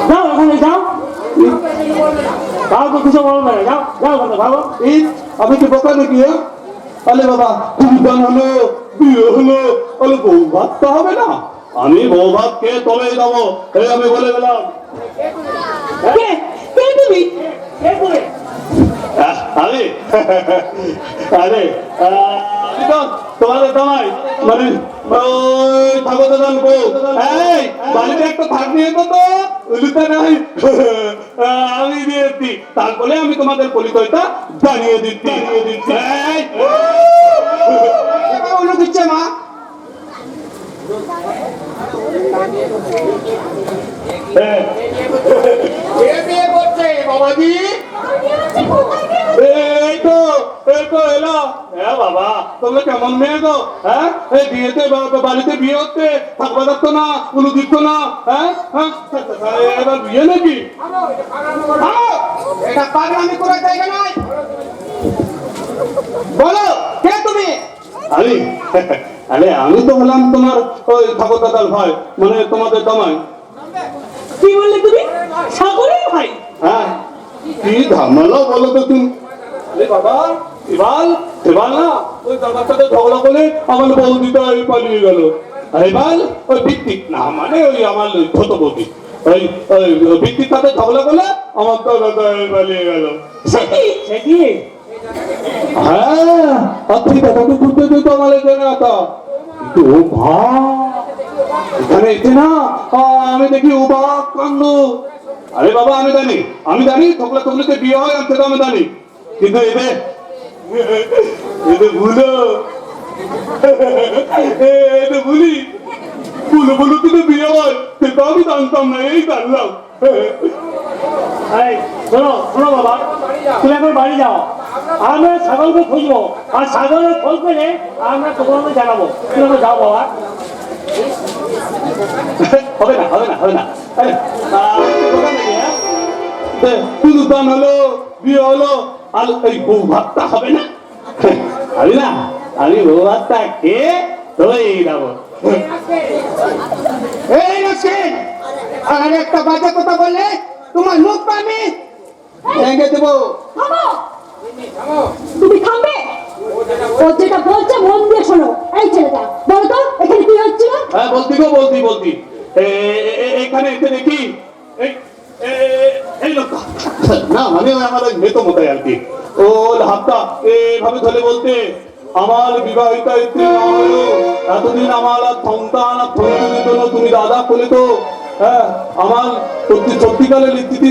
Speaker 1: যাও, ওখানে যাও, কাউকে কিছু বলবে না, যাও যাও ওখানে ভাবো।
Speaker 3: আমি কি বোকা নাকি? আলে বাবা, কুরবান হলো, বিয়ে হলো, বলে বউ ভাত তো হবে না? আমি বউ ভাত খেয়ে তবেই যাবো, এই আমি বলে গেলাম।
Speaker 2: কে কে তুমি?
Speaker 1: কে করে?
Speaker 3: আরে আরে আমি তো তোমাদের জামাই, মানে ওই ঠাকুর দাদার বউ। এই বাড়িতে একটা থাক নিয়ে তো তো লুকা নাই, আমি দিয়েছি, তারপরে আমি তোমাদের পরিচয়টা জানিয়ে দিচ্ছি। এই,
Speaker 4: উল্টো দিচ্ছে মা।
Speaker 3: বাবাজি এই তো এলো। হ্যাঁ বাবা, তোমরা কেমন মেয়ে গো? হ্যাঁ, এই বিয়েতে বাড়িতে বিয়ে হচ্ছে, থাকবা যাচ্ছ না, উলু দিচ্ছ না, হ্যাঁ হ্যাঁ, এবার বিয়ে নাকি?
Speaker 4: এটা পাগলামি করার জায়গা নয়। বলো কে তুমি?
Speaker 3: আরে আরে আমি তো হলাম তোমার ওই ঠাকুর দাদার ভাই, মানে তোমাদের জামাই।
Speaker 2: কি বললে তুমি? সাগরের ভাই?
Speaker 3: হ্যাঁ, কি ঝামেলা বলো তো তুমি? আরে বাবা, এবার না ওই দাদার সাথে ঝগড়া করে আমার বৌদিটা পালিয়ে গেল। এবার ওই ভিত্তিক না, মানে ওই আমার ছোট বৌদি, ওই ভিত্তির সাথে ঝগড়া করলে আমার দাদা পালিয়ে গেল।
Speaker 1: সে কি?
Speaker 3: হ্যাঁ, আপনি দাদাকে বুঝতে দিত আমার এখানে আতা, কিন্তু ও এখানে এসে না আমি দেখি অবাক কাণ্ড। আরে বাবা, আমি জানি ঠকলা ঠকলিতে বিয়ে হয়, সেটা আমি জানি, কিন্তু এদের ভুলো, এদের ভুলি ভুলো কিন্তু বিয়ে হয়, সেটা আমি জানতাম না, এই জানলাম।
Speaker 1: এই, শোনো বাবা, তুমি এখন বাড়ি যাও, আমরা ছাগলকে খুঁজবো, আর ছাগলের খোঁজ পেলে আমরা তোমাকে জানাবো। তুমি এখন যাও বাবা।
Speaker 3: হবে না শুধু দান হলো, বিয়ে হলো, আর এই বউ ভাতটা হবে না? আমি বউ ভাতটা খেয়ে তবেই যাবো।
Speaker 4: এই নসিন, আর একটা বাজে কথা বললে তোমার মুখ পাবি ভেঙে দেবো।
Speaker 2: থামো! তুমি থামবে? ও যেটা বলছে মন দিয়ে শোনো।
Speaker 3: বলছি এখানে এসে দেখি এই লোকটা না মানে আমার ওই মেতো মতাই আর কি ও হাতটা এইভাবে ধরে বলতে আমার বিবাহিত স্ত্রী না হলেও এতদিন আমার আর সন্তান আর সন্ততি জন্য তুমি দাদা বলে তো হ্যাঁ আমার সত্যিকারের স্ত্রী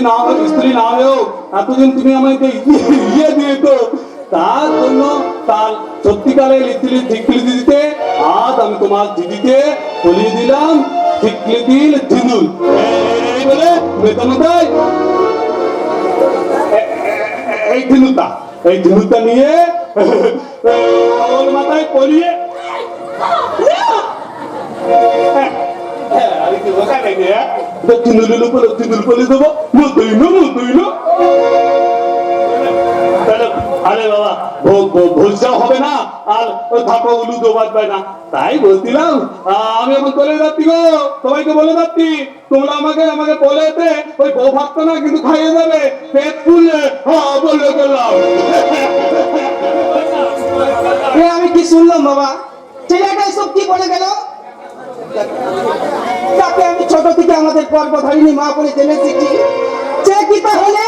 Speaker 3: না হলেও এতদিন তুমি আমাকে ইয়ে দিয়েছো তার জন্য তার সত্যিকারের স্ত্রীর স্বীকৃতি দিতে আজ আমি তোমার দিদিকে বলিয়ে দিলাম স্বীকৃতির ঝিনুল এই বলে বেতনতাই এই ঝিনুলটা নিয়ে ওর মাথায় পরিয়ে আরে কি বোকা নাকি ঝিনুলের উপরে ঝিনুল পরে দেবো মতই না আরে বাবা ভোজটাও হবে না আর থাকো উলু দোবাদ পায় না তাই বলছিলাম আমি এখন চলে যাচ্ছি গো সবাইকে বলে যাচ্ছি তোমরা আমাকে বলেতে ওই বউ ভাতটা না কিন্তু খাইয়ে যাবে পেট ফুললে বলে গেলাম
Speaker 4: আমি কি শুনলাম বাবা ছেলেটা সব কি বলে গেল তাকে আমি ছোট থেকে আমাদের গর্ভধারিণী মা বলে জেনেছি সে কি তাহলে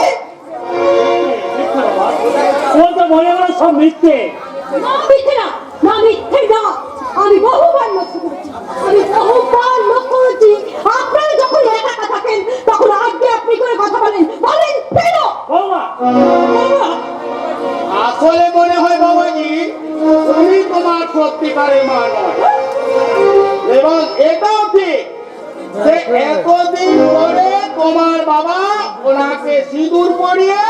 Speaker 1: ও তো বলে গেল সব মিথ্যে
Speaker 2: না মিথ্যে না না মিথ্যে না আমি বহুবার লক্ষ্য করেছি আপনারা যখন একা একা থাকেন তখন আগে আপনি করে কথা বলেন কেন
Speaker 1: বাবা
Speaker 4: আসলে মনে হয় বাবাজি তুমি তোমার সত্যিকারের মা নয় এবং এটাও ঠিক যে এতদিন পরে তোমার বাবা ওনাকে সিঁদুর পরিয়ে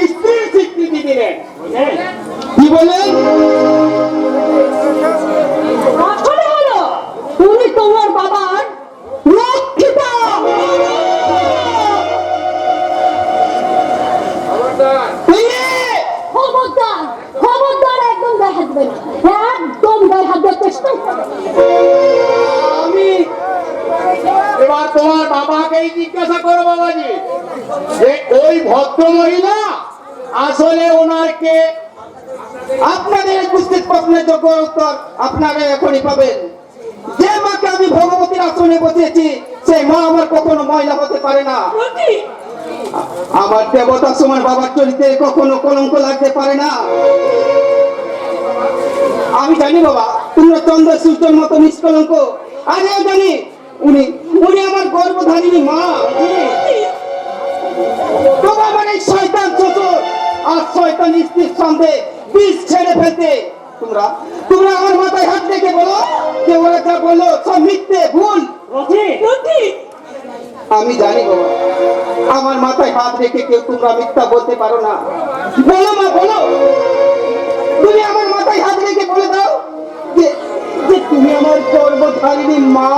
Speaker 4: স্ত্রীর স্বীকৃতি দিলেন কি বলেন
Speaker 2: আসলে হলো তুমি তোমার বাবার লক্ষ্মীটা খবরদার একদম গায়ে হাত দেবে না একদম গায়ে হাত দেওয়ার চেষ্টা
Speaker 4: আমি এবার তোমার বাবাকেই জিজ্ঞাসা করো বাবাজি যে ওই ভদ্র মহিলা আসলে ওনাকে আপনাদের উপস্থিত প্রশ্নের যোগ্য উত্তর আপনারা এখনই পাবেন যে মাকে আমি ভগবতীর আসনে বসিয়েছি সেই মা আমার কখনো মহিলা হতে পারে না আমার দেবতার সময় বাবার চরিত্রে কখনো কলঙ্ক লাগতে পারে না আমি জানি বাবা তোমরা চন্দ্র সূর্যের মতো নিষ্কলঙ্ক আমিও জানি উনি আমার গর্ভধারিণী মা তবু আমার এই শয়তান শ্বশুর আর শয়তান স্ত্রীর সঙ্গে বিষ ছেড়ে ফেলতে তোমরা আমার মাথায় হাত রেখে বলো যে ওরা যা বললো সব মিথ্যে ভুল আমি জানি বাবা আমার মাথায় হাত রেখে কেউ তোমরা মিথ্যা বলতে পারো না বলো মা বলো তুমি আমার মাথায় হাত রেখে বলে দাও যে তুমি আমার গর্ভধারিণী মা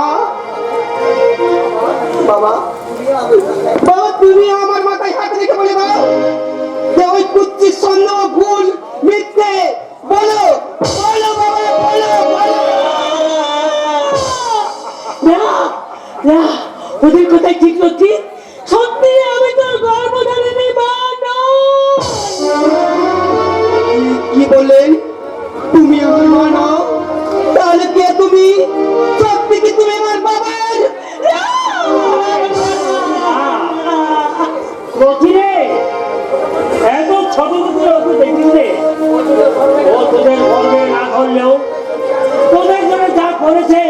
Speaker 4: বাবা তুমি আমার মাথায় হাত রেখে বলে দাও যে ওই কুচ্ছির সন্দেহ ভুল মিথ্যে বলো বলো বাবা বলো বলো
Speaker 1: না ওদের কথাই ঠিক লক্ষ্মী সত্যি আমি তোর গর্ভধারিণী মা
Speaker 4: কি বললেন তুমি আমার মা নও তাহলে কে তুমি সত্যি কি তুমি আমার বাবার
Speaker 1: রথিরে এত ছোট করে ওকে দেখিছে ও তোদের গর্বে না ধরলেও তোদের জন্য যা করেছে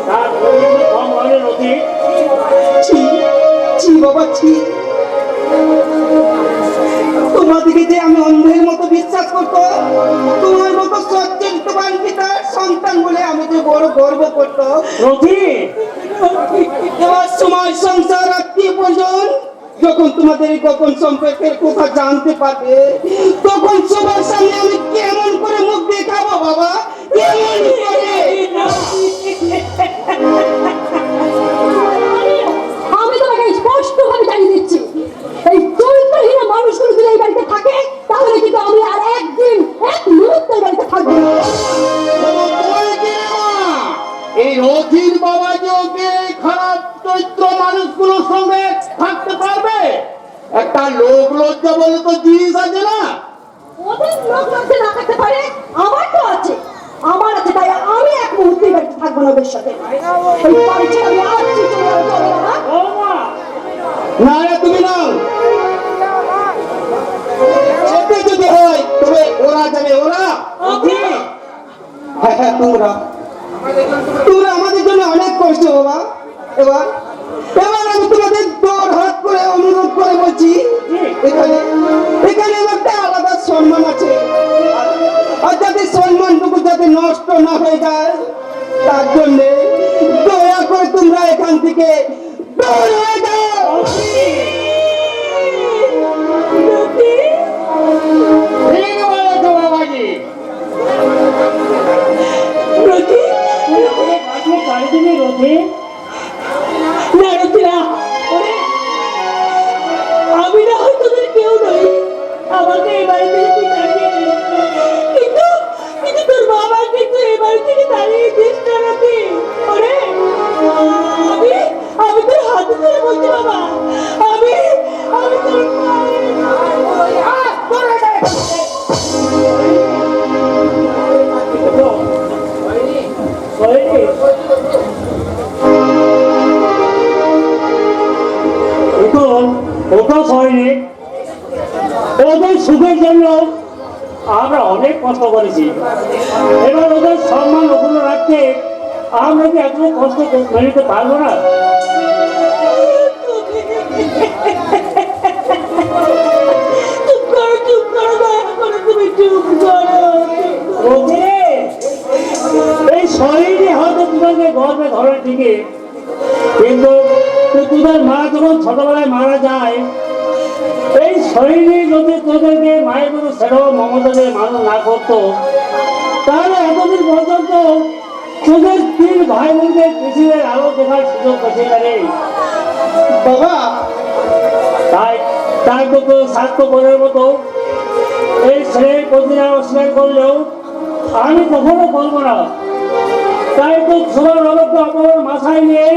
Speaker 1: তার কম হলে রথি
Speaker 4: ছি বাবা ছি তোমাদেরকে যে আমি অন্ধের মতো বিশ্বাস করতো তোমার মতো সচ্চরিত্রবান পিতার সন্তান বলে আমি যে বড় গর্ব করতো
Speaker 1: রথি
Speaker 4: এবার সময় সংসার আত্মীয় পর্যন্ত যখন তোমাদের এই গোপন সম্পর্কের কথা জানতে পারবে তখন সবার সামনে আমি কেমন করে মুখ দেখাবো বাবা কেমন করে
Speaker 2: আমি তোমাকে স্পষ্ট ভাবে জানিয়ে দিচ্ছি এই চরিত্রহীন মানুষগুলো যদি এই বাড়িতে থাকে তাহলে কিন্তু আমি আর একদিন এক মুহূর্ত এই বাড়িতে থাকবো না।
Speaker 4: এই রথির বাবা যে ওকে খারাপ চরিত্র মানুষগুলোর সঙ্গে থাকতে পারবে একটা লোক লজ্জা বলে তো জিনিস আছে না
Speaker 2: ওদের লোক লজ্জা না থাকতে পারে আমার তো আছে আমার আছে তাই আমি এক মুহূর্তে বাড়িতে থাকবো না ওদের সাথে। এই বাড়ি ছেড়ে আমি আর কিছু চলে যাবো, চলে যাবো না।
Speaker 1: ও মা,
Speaker 4: না রে তুমি নাও, যেতে যদি হয় তবে ওরা যাবে, ওরা।
Speaker 1: আমি
Speaker 4: হ্যাঁ হ্যাঁ, তোমরা তোমরা আমাদের জন্য অনেক কষ্ট বাবা। এবার এবার আমি তোমাদের দৌড় হাত করে অনুরোধ করে বলছি, এখানে এখানে একটা আলাদা সম্মান আছে, আর যাতে সম্মানটুকু যাতে নষ্ট না হয়ে যায় তার জন্য দয়া করে তোমরা এখান থেকে দূর হয়ে যাও।
Speaker 1: ঠিক বলেছো বাবাজি।
Speaker 2: রতি,
Speaker 1: আপনি গাড়ি দিবি রথে?
Speaker 2: না রতি না, ওরে, আমি না হয় তোদের কেউ নই, আমাকে এই বাড়ি থেকে তুই তাড়িয়ে দে। কিন্তু কিন্তু তোর বাবা কিন্তু এই বাড়ি থেকে তাড়িয়ে দিস না রতি। ওরে, আমি আমি তোর হাতে ধরে বলছি বাবা, আমি আমি তোর
Speaker 1: ওটা হয়নি, ওদের সুখের জন্য আমরা অনেক কষ্ট করেছি। এবার ওদের সম্মান অক্ষুণ্ণ রাখতে আমরা কি এত কষ্ট মেনে নিতে পারবো না?
Speaker 2: চুপ করো দয়া করে, তুমি চুপ করো।
Speaker 1: ওকে, এই শরীরই হয়তো তোমাকে গর্বে ধরে ঠিকই, কিন্তু তোদের মা যখন ছোটবেলায় মারা যায়, এই শরীরে যদি তোদেরকে মায়ের মতো সেটাও মমতা দিয়ে মানুষ না করতো, তাহলে এতদিন পর্যন্ত তোদের 3 ভাই বোনদের পৃথিবীর আলো দেখার সুযোগ পেতে পারে।
Speaker 4: বাবা
Speaker 1: তাই তাই তো স্বার্থপরের মতো এই ছেলের প্রতিদিন অস্বীকার করলেও আমি কখনো করবো না। তাই তো ছোট রবকে অপর মাথায় নিয়ে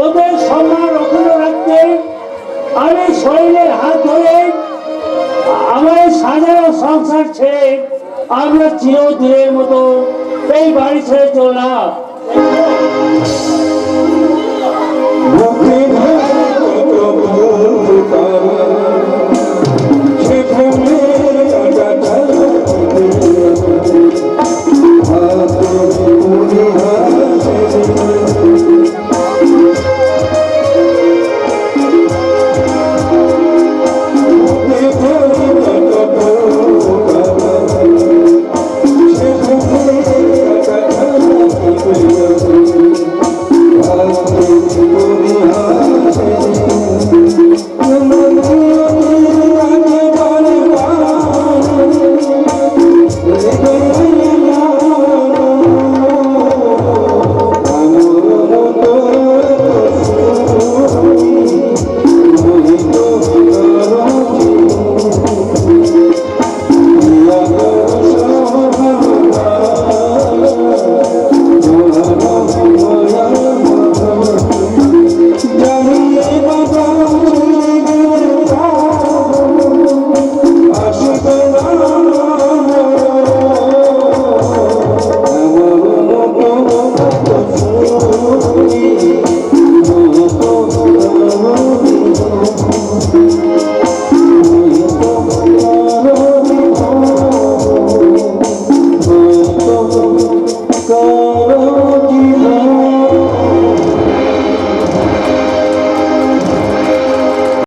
Speaker 1: ওদের সম্মান অক্ষুণ্ণ রাখতে আমি শরীরের হাত ধরে আমার সাজানো সংসার ছেড়ে আমরা চিরদিনের মতো এই বাড়ি ছেড়ে চললাম।
Speaker 3: মুখে ভালো প্রভু